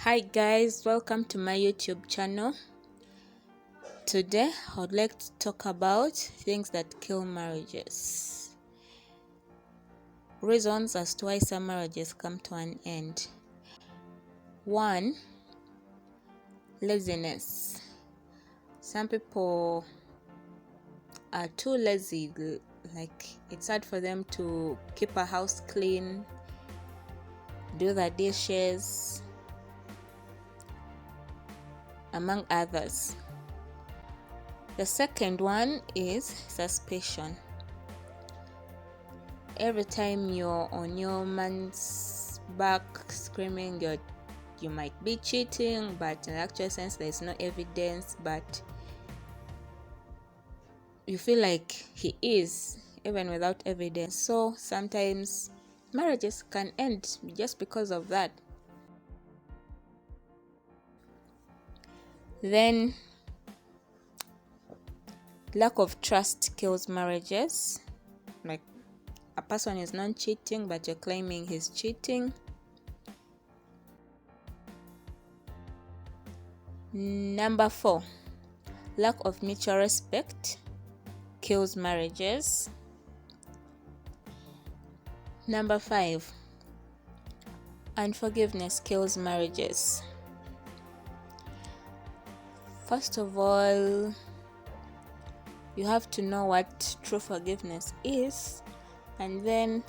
Hi guys, welcome to my YouTube channel. Today I would like to talk about things that kill marriages. Reasons as to why some marriages come to an end. 1. Laziness. Some people are too lazy, like it's hard for them to keep a house clean, do the dishes, among others. The second one is suspicion. Every time you're on your man's back screaming you might be cheating, but in the actual sense there's no evidence, but you feel like he is even without evidence. So sometimes marriages can end just because of that. Then lack of trust kills marriages. Like a person is not cheating, but you're claiming he's cheating. Number 4, lack of mutual respect kills marriages. Number 5, unforgiveness kills marriages. First of all, you have to know what true forgiveness is, and then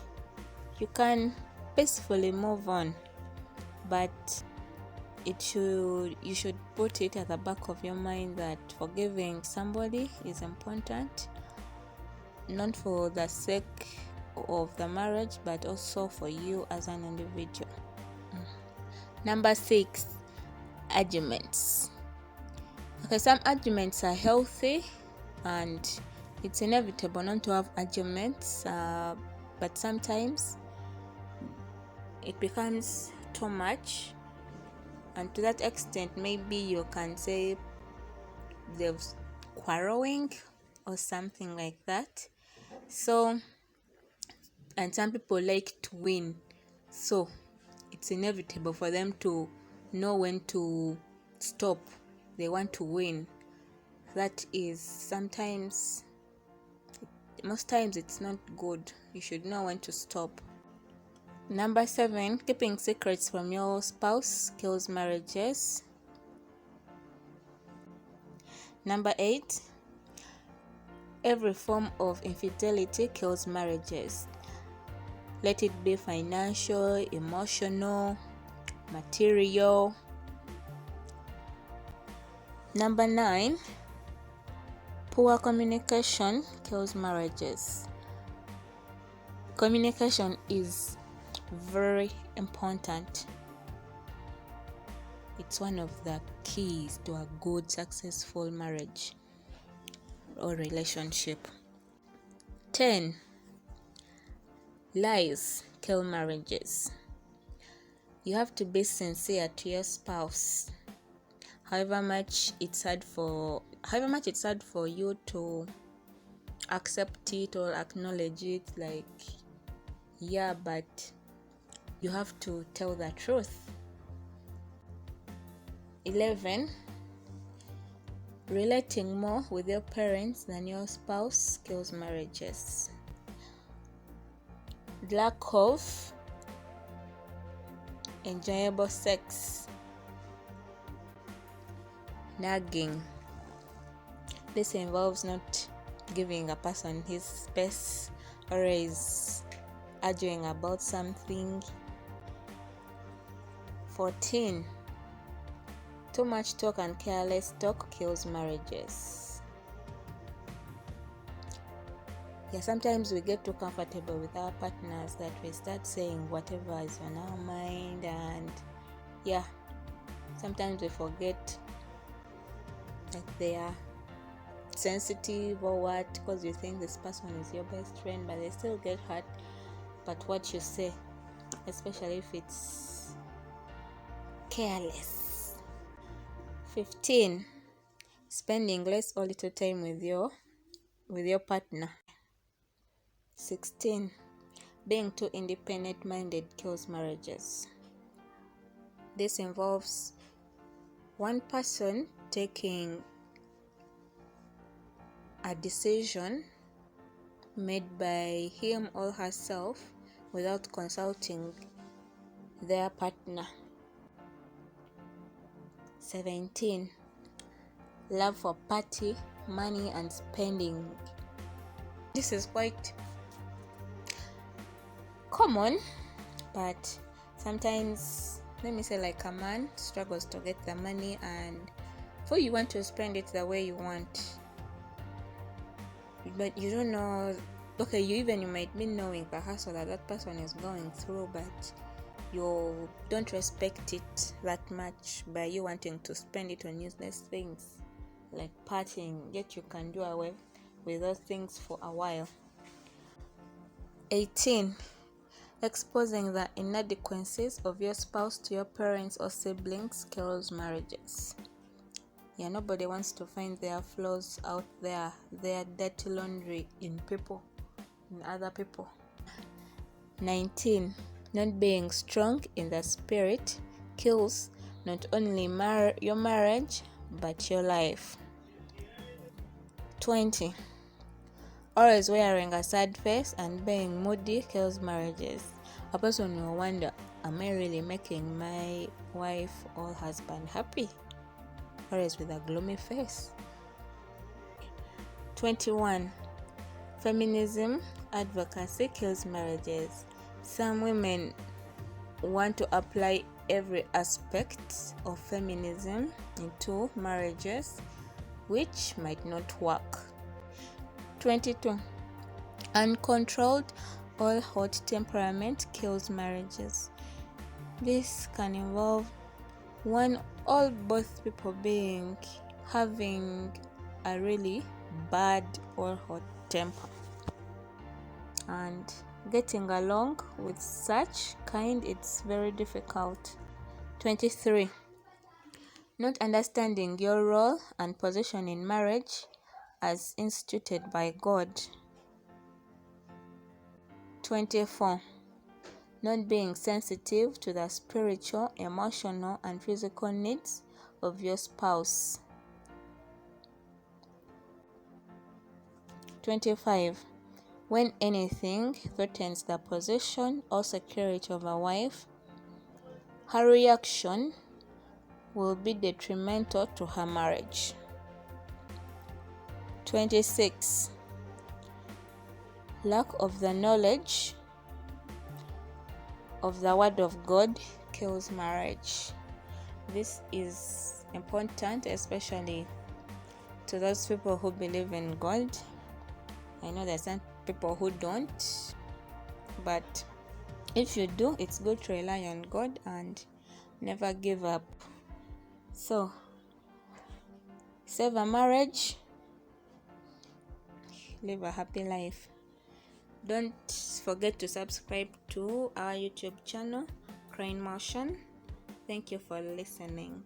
you can peacefully move on. But you should put it at the back of your mind that forgiving somebody is important, not for the sake of the marriage, but also for you as an individual. Number 6, arguments. Okay, some arguments are healthy and it's inevitable not to have arguments, but sometimes it becomes too much, and to that extent maybe you can say there's quarreling or something like that. So, and some people like to win, so it's inevitable for them to know when to stop. They want to win. That is most times it's not good. You should know when to stop. Number 7, keeping secrets from your spouse kills marriages. Number 8, every form of infidelity kills marriages. Let it be financial, emotional, material. Number 9, poor communication kills marriages. Communication is very important. It's one of the keys to a good, successful marriage or relationship. 10, lies kill marriages. You have to be sincere to your spouse. However much it's hard for you to accept it or acknowledge it, like, yeah, but you have to tell the truth. 11, relating more with your parents than your spouse kills marriages. Lack of enjoyable sex. Nagging. This involves not giving a person his space or is arguing about something. 14, too much talk and careless talk kills marriages. Yeah, sometimes we get too comfortable with our partners that we start saying whatever is on our mind, and yeah, sometimes we forget that they are sensitive or what, because you think this person is your best friend, but they still get hurt but what you say, especially if it's careless. 15, spending less or little time with your partner. 16, being too independent minded kills marriages. This involves one person taking a decision made by him or herself without consulting their partner. 17. Love for party, money, and spending. This is quite common, but sometimes, let me say, like a man struggles to get the money, and for you want to spend it the way you want, but you don't know. Okay, you might be knowing the hustle that person is going through, but you don't respect it that much by you wanting to spend it on useless things like partying, yet you can do away with those things for a while. 18. Exposing the inadequacies of your spouse to your parents or siblings kills marriages. Yeah, nobody wants to find their flaws out there, their dirty laundry in other people. 19. Not being strong in the spirit kills not only your marriage, but your life. 20. Always wearing a sad face and being moody kills marriages. A person will wonder, am I really making my wife or husband happy? Always with a gloomy face. 21. Feminism advocacy kills marriages. Some women want to apply every aspect of feminism into marriages, which might not work. 22. Uncontrolled or hot temperament kills marriages. This can involve both people having a really bad or hot temper, and getting along with such kind, it's very difficult. 23. Not understanding your role and position in marriage as instituted by God. 24. Not being sensitive to the spiritual, emotional, and physical needs of your spouse. 25. When anything threatens the position or security of a wife, her reaction will be detrimental to her marriage. 26. Lack of the knowledge of the Word of God kills marriage. This is important, especially to those people who believe in God. I know there's some people who don't, but if you do, it's good to rely on God and never give up. So, save a marriage, live a happy life. Don't forget to subscribe to our YouTube channel, Crane Motion. Thank you for listening.